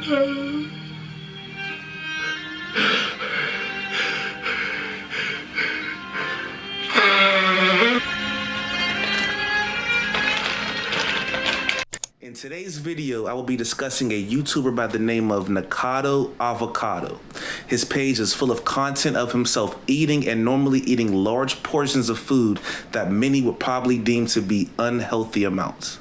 In today's video, I will be discussing a YouTuber by the name of Nikocado Avocado. His page is full of content of himself eating and normally eating large portions of food that many would probably deem to be unhealthy amounts.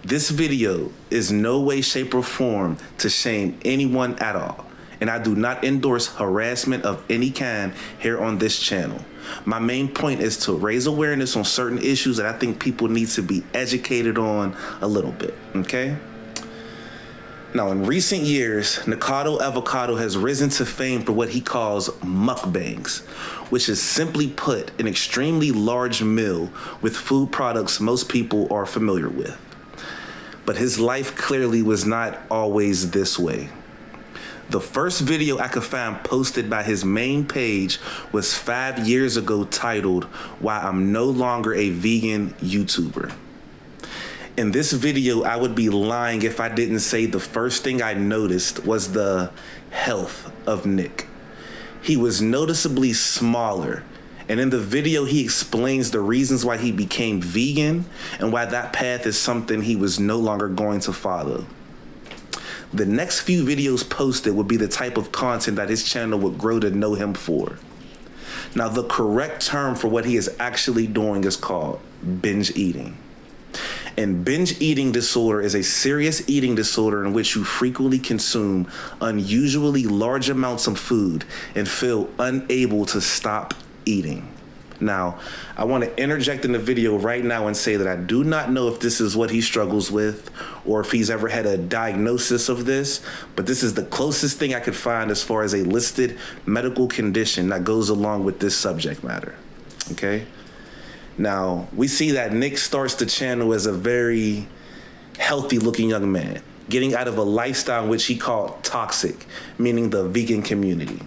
This video is no way, shape, or form to shame anyone at all, and I do not endorse harassment of any kind here on this channel. My main point is to raise awareness on certain issues that I think people need to be educated on a little bit, okay? Now, in recent years, Nikocado Avocado has risen to fame for what he calls mukbangs, which is simply put an extremely large meal with food products most people are familiar with. But his life clearly was not always this way. The first video I could find posted by his main page was 5 years ago, titled "Why I'm No Longer a Vegan YouTuber." In this video, I would be lying if I didn't say the first thing I noticed was the health of Nick. He was noticeably smaller, and in the video he explains the reasons why he became vegan and why that path is something he was no longer going to follow. The next few videos posted would be the type of content that his channel would grow to know him for. Now, the correct term for what he is actually doing is called binge eating. And binge eating disorder is a serious eating disorder in which you frequently consume unusually large amounts of food and feel unable to stop eating. Now, I want to interject in the video right now and say that I do not know if this is what he struggles with or if he's ever had a diagnosis of this, but this is the closest thing I could find as far as a listed medical condition that goes along with this subject matter, okay? Now, we see that Nick starts the channel as a very healthy looking young man, getting out of a lifestyle in which he called toxic, meaning the vegan community.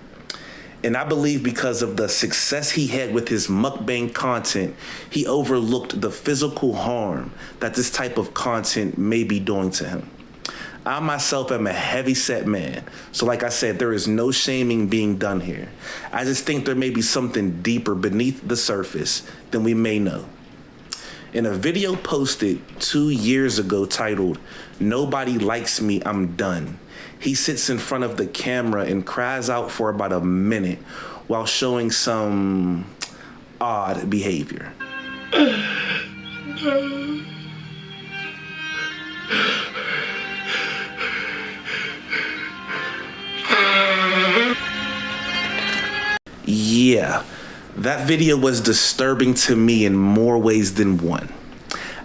And I believe because of the success he had with his mukbang content, he overlooked the physical harm that this type of content may be doing to him. I myself am a heavy-set man, so like I said, there is no shaming being done here. I just think there may be something deeper beneath the surface than we may know. In a video posted 2 years ago titled "Nobody Likes Me, I'm Done," he sits in front of the camera and cries out for about a minute while showing some odd behavior. Yeah, that video was disturbing to me in more ways than one.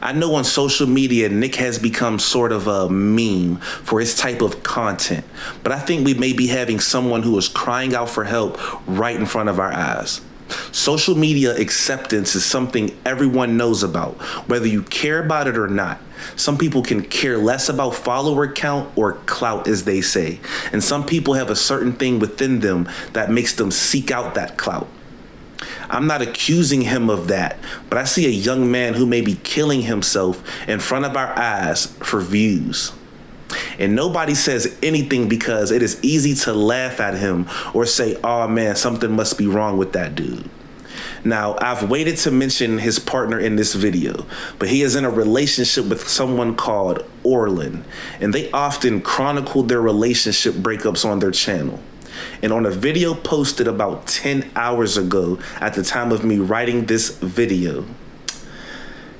I know on social media, Nick has become sort of a meme for his type of content, but I think we may be having someone who is crying out for help right in front of our eyes. Social media acceptance is something everyone knows about, whether you care about it or not. Some people can care less about follower count or clout, as they say, and some people have a certain thing within them that makes them seek out that clout. I'm not accusing him of that, but I see a young man who may be killing himself in front of our eyes for views. And nobody says anything because it is easy to laugh at him or say, "Oh man, something must be wrong with that dude." Now, I've waited to mention his partner in this video, but he is in a relationship with someone called Orlin, and they often chronicle their relationship breakups on their channel. And on a video posted about 10 hours ago at the time of me writing this video,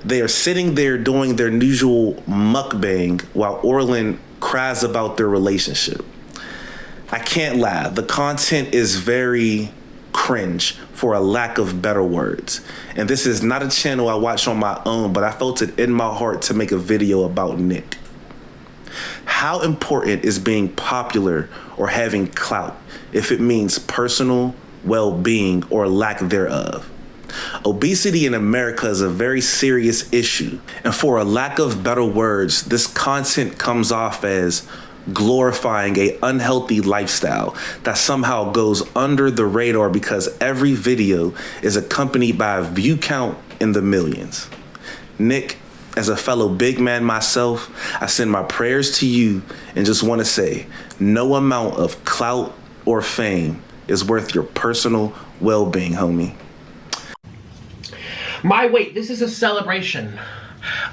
they are sitting there doing their usual mukbang while Orlin cries about their relationship. I can't lie, the content is very cringe, for a lack of better words. And this is not a channel I watch on my own, but I felt it in my heart to make a video about Nick. How important is being popular or having clout if it means personal well-being or lack thereof? Obesity in America is a very serious issue, and for a lack of better words, this content comes off as glorifying a unhealthy lifestyle that somehow goes under the radar because every video is accompanied by a view count in the millions. Nick, As a fellow big man myself, I send my prayers to you and just want to say, no amount of clout or fame is worth your personal well-being, homie. My weight, this is a celebration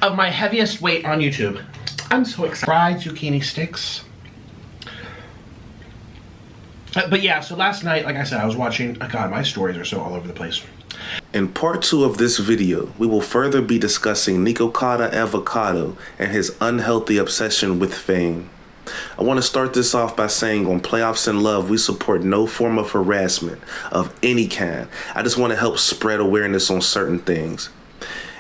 of my heaviest weight on YouTube. I'm so excited. Fried zucchini sticks. But yeah, so last night, like I said, I was watching, God, my stories are so all over the place. In part 2 of this video, we will further be discussing Nikocado Avocado and his unhealthy obsession with fame. I want to start this off by saying on Playoffs in Love, we support no form of harassment of any kind. I just want to help spread awareness on certain things.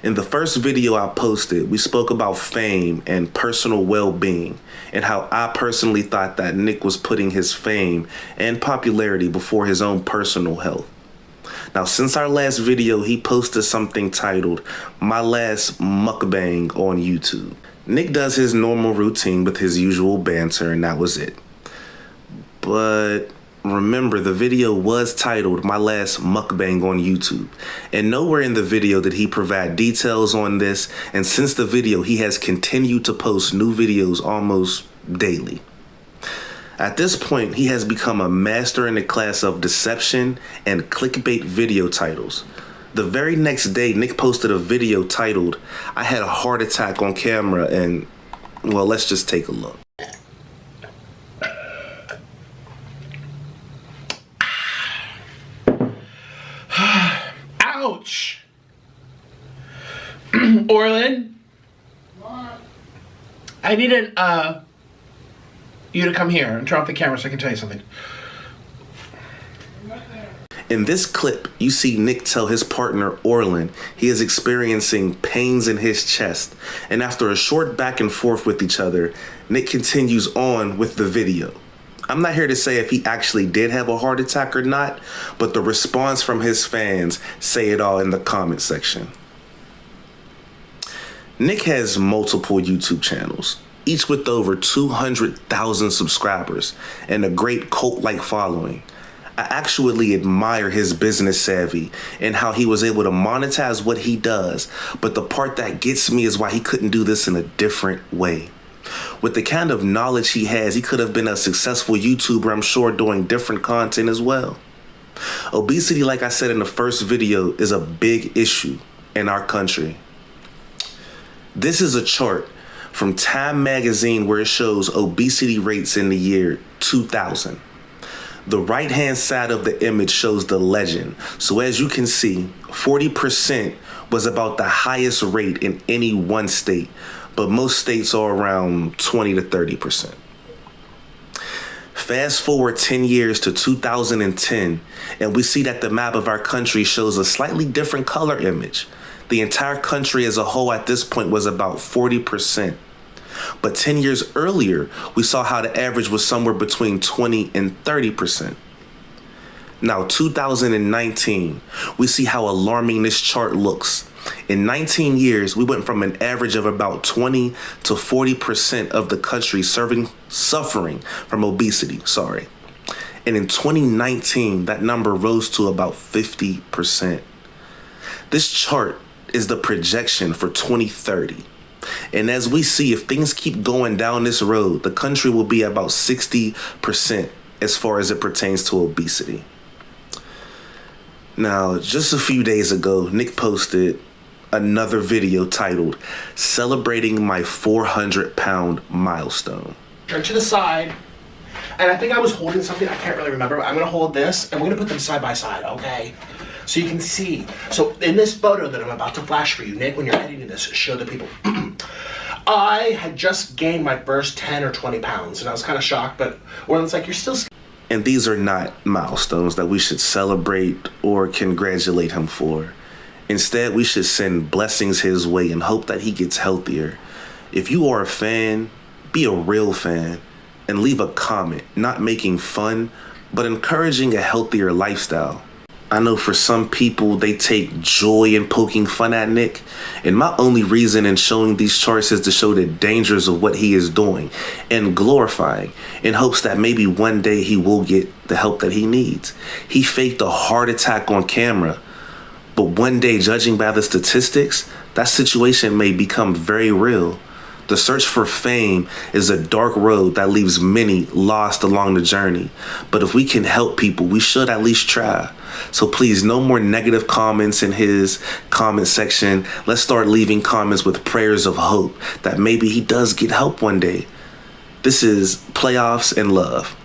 In the first video I posted, we spoke about fame and personal well-being and how I personally thought that Nick was putting his fame and popularity before his own personal health. Now, since our last video, he posted something titled My Last Mukbang on YouTube. Nick does his normal routine with his usual banter, and that was it. But remember, the video was titled My Last Mukbang on YouTube, and nowhere in the video did he provide details on this, and since the video, he has continued to post new videos almost daily. At this point, he has become a master in the class of deception and clickbait video titles. The very next day, Nick posted a video titled, I had a heart attack on camera, and, well, let's just take a look. Ouch! Orlin? What? I needed, you to come here and turn off the camera so I can tell you something. In this clip, you see Nick tell his partner, Orlin, he is experiencing pains in his chest. And after a short back and forth with each other, Nick continues on with the video. I'm not here to say if he actually did have a heart attack or not, but the response from his fans say it all in the comment section. Nick has multiple YouTube channels, each with over 200,000 subscribers and a great cult-like following. I actually admire his business savvy and how he was able to monetize what he does, but the part that gets me is why he couldn't do this in a different way. With the kind of knowledge he has, he could have been a successful YouTuber, I'm sure, doing different content as well. Obesity, like I said in the first video, is a big issue in our country. This is a chart from Time magazine where it shows obesity rates in the year 2000. The right-hand side of the image shows the legend. So as you can see, 40% was about the highest rate in any one state, but most states are around 20 to 30%. Fast forward 10 years to 2010, and we see that the map of our country shows a slightly different color image. The entire country as a whole at this point was about 40%. But 10 years earlier, we saw how the average was somewhere between 20 and 30%. Now, 2019, we see how alarming this chart looks. In 19 years, we went from an average of about 20 to 40% of the country suffering from obesity, And in 2019, that number rose to about 50%. This chart is the projection for 2030. And as we see, if things keep going down this road, the country will be about 60% as far as it pertains to obesity. Now, just a few days ago, Nick posted another video titled, Celebrating My 400-Pound Milestone. Turn to the side. And I think I was holding something, I can't really remember, but I'm gonna hold this and we're gonna put them side by side, okay? So you can see. So in this photo that I'm about to flash for you, Nick, when you're editing this, show the people. I had just gained my first 10 or 20 pounds and I was kind of shocked, but Orlin's like, you're still. And these are not milestones that we should celebrate or congratulate him for. Instead, we should send blessings his way and hope that he gets healthier. If you are a fan, be a real fan and leave a comment, not making fun, but encouraging a healthier lifestyle. I know for some people, they take joy in poking fun at Nick, and my only reason in showing these charts is to show the dangers of what he is doing and glorifying in hopes that maybe one day he will get the help that he needs. He faked a heart attack on camera, But one day, judging by the statistics, that situation may become very real. The search for fame is a dark road that leaves many lost along the journey. But if we can help people, we should at least try. So please, no more negative comments in his comment section. Let's start leaving comments with prayers of hope that maybe he does get help one day. This is Playoffs and Love.